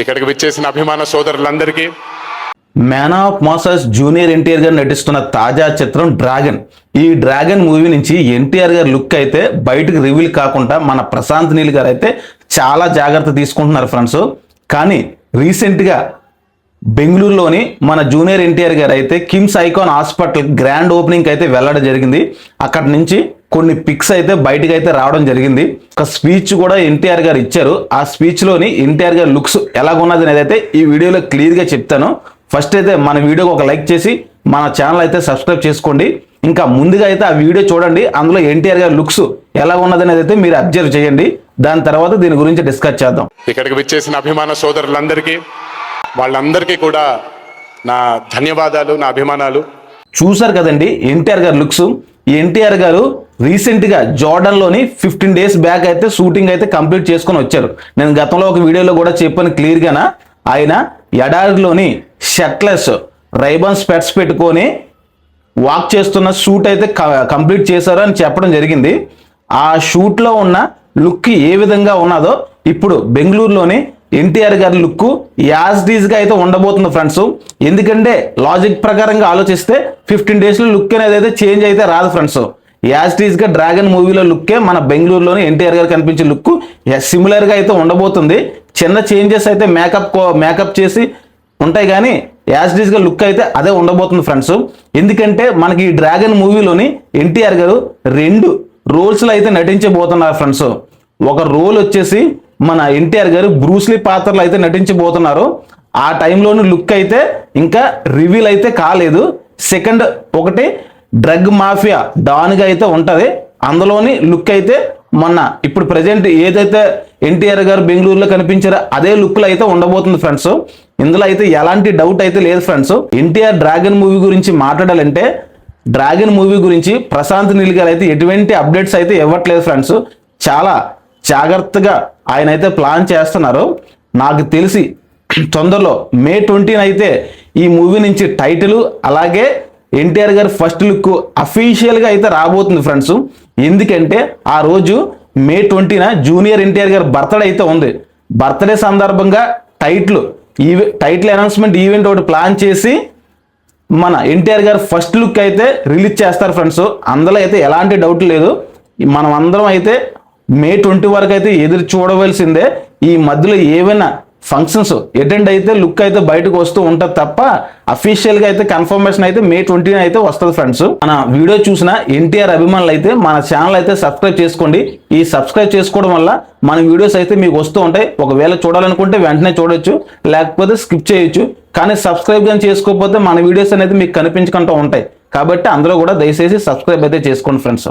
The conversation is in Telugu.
ఇక్కడికి విచ్చేసిన అభిమాన సోదరులందరికీ man of masses junior NTR గారు నటిస్తున్న తాజా చిత్రం డ్రాగన్. ఈ డ్రాగన్ మూవీ నుంచి ఎన్టీఆర్ గారి లుక్ అయితే బయటకు రివీల్ కాకుండా మన ప్రశాంత్ నీల్ గారు అయితే చాలా జాగ్రత్త తీసుకుంటున్నారు ఫ్రెండ్స్. కానీ రీసెంట్గా బెంగళూరులోని మన జూనియర్ ఎన్టీఆర్ గారు అయితే KIMS icon hospital grand opening అయితే వెళ్ళడం జరిగింది. అక్కడి నుంచి కొన్ని పిక్స్ అయితే బయటకు అయితే రావడం జరిగింది. ఒక స్పీచ్ కూడా ఎన్టీఆర్ గారు ఇచ్చారు. ఆ స్పీచ్లోని ఎన్టీఆర్ గారి లుక్స్ ఎలాగున్నది అనేది అయితే ఈ వీడియోలో క్లియర్గా చెప్తాను. ఫస్ట్ అయితే మన వీడియోకి ఒక లైక్ చేసి మన ఛానల్ అయితే సబ్స్క్రైబ్ చేసుకోండి. ఇంకా ముందుగా అయితే ఆ వీడియో చూడండి. అందులో ఎన్టీఆర్ గారి లుక్స్ ఎలా ఉన్నది అనేది అయితే మీరు అబ్జర్వ్ చేయండి. దాని తర్వాత దీని గురించి డిస్కస్ చేద్దాం. ఇక్కడికి విచ్చేసిన అభిమాన సోదరులందరికీ వాళ్ళందరికీ కూడా నా ధన్యవాదాలు, నా అభిమానాలు. చూసారు కదండి ఎన్టీఆర్ గారి లుక్స్. ఈ ఎన్టీఆర్ గారు రీసెంట్గా జార్డన్లోని 15 days బ్యాక్ అయితే షూటింగ్ అయితే కంప్లీట్ చేసుకొని వచ్చారు. నేను గతంలో ఒక వీడియోలో కూడా చెప్పాను క్లియర్గానా. ఆయన ఎడారిలోని షర్ట్లెస్ రైబన్ స్పెట్స్ పెట్టుకొని వాక్ చేస్తున్న షూట్ అయితే కంప్లీట్ చేశారు అని చెప్పడం జరిగింది. ఆ షూట్లో ఉన్న లుక్ ఏ విధంగా ఉన్నదో ఇప్పుడు బెంగళూరులోని ఎన్టీఆర్ గారి లుక్ యాజ్ డీజ్గా అయితే ఉండబోతుంది ఫ్రెండ్స్. ఎందుకంటే లాజిక్ ప్రకారంగా ఆలోచిస్తే 15 daysలో లుక్ అనేది అయితే చేంజ్ అయితే రాదు ఫ్రెండ్స్. యాజ్ డీజ్గా డ్రాగన్ మూవీలో లుక్కే మన బెంగళూరులోని ఎన్టీఆర్ గారు కనిపించే లుక్ సిమిలర్గా అయితే ఉండబోతుంది. చిన్న చేంజెస్ అయితే మేకప్ చేసి ఉంటాయి కానీ యాజ్ డీజ్గా లుక్ అయితే అదే ఉండబోతుంది ఫ్రెండ్స్. ఎందుకంటే మనకి ఈ డ్రాగన్ మూవీలోని ఎన్టీఆర్ గారు 2 రోల్స్లో అయితే నటించబోతున్నారు ఫ్రెండ్స్. ఒక రోల్ వచ్చేసి మన ఎన్టీఆర్ గారు బ్రూస్లీ పాత్రలో అయితే నటించబోతున్నారు. ఆ టైంలోని లుక్ అయితే ఇంకా రివీల్ అయితే కాలేదు. సెకండ్ ఒకటి డ్రగ్ మాఫియా డాన్గా అయితే ఉంటుంది. అందులోని లుక్ అయితే మొన్న ఇప్పుడు ప్రజెంట్ ఏదైతే ఎన్టీఆర్ గారు బెంగళూరులో కనిపించారో అదే లుక్లో అయితే ఉండబోతుంది ఫ్రెండ్స్. ఇందులో అయితే ఎలాంటి డౌట్ అయితే లేదు ఫ్రెండ్స్. ఎన్టీఆర్ డ్రాగన్ మూవీ గురించి మాట్లాడాలంటే డ్రాగన్ మూవీ గురించి ప్రశాంత్ నీల్ గారు అయితే ఎటువంటి అప్డేట్స్ అయితే ఇవ్వట్లేదు ఫ్రెండ్స్. చాలా జాగ్రత్తగా ఆయన అయితే ప్లాన్ చేస్తున్నారు. నాకు తెలిసి తొందరలో May 20 అయితే ఈ మూవీ నుంచి టైటిల్ అలాగే ఎన్టీఆర్ గారి ఫస్ట్ లుక్ అఫీషియల్గా అయితే రాబోతుంది ఫ్రెండ్స్. ఎందుకంటే ఆ రోజు May 20 జూనియర్ ఎన్టీఆర్ గారి బర్త్డే అయితే ఉంది. బర్త్డే సందర్భంగా టైటిల్ అనౌన్స్మెంట్ ఈవెంట్ ఒకటి ప్లాన్ చేసి మన ఎన్టీఆర్ గారు ఫస్ట్ లుక్ అయితే రిలీజ్ చేస్తారు ఫ్రెండ్స్. అందులో అయితే ఎలాంటి డౌట్ లేదు. మనం అందరం అయితే May 20 వరకు అయితే ఎదురు చూడవలసిందే. ఈ మధ్యలో ఏవైనా ఫంక్షన్స్ అటెండ్ అయితే లుక్ అయితే బయటకు వస్తూ ఉంటుంది తప్ప అఫీషియల్గా అయితే కన్ఫర్మేషన్ అయితే May 20 అయితే వస్తుంది ఫ్రెండ్స్. మన వీడియో చూసిన ఎన్టీఆర్ అభిమానులు అయితే మన ఛానల్ అయితే సబ్స్క్రైబ్ చేసుకోండి. ఈ సబ్స్క్రైబ్ చేసుకోవడం వల్ల మన వీడియోస్ అయితే మీకు వస్తూ ఉంటాయి. ఒకవేళ చూడాలనుకుంటే వెంటనే చూడొచ్చు, లేకపోతే స్కిప్ చేయొచ్చు. కానీ సబ్స్క్రైబ్ కానీ చేసుకోకపోతే మన వీడియోస్ అనేది మీకు కనిపించకుండా ఉంటాయి. కాబట్టి అందరూ కూడా దయచేసి సబ్స్క్రైబ్ అయితే చేసుకోండి ఫ్రెండ్స్.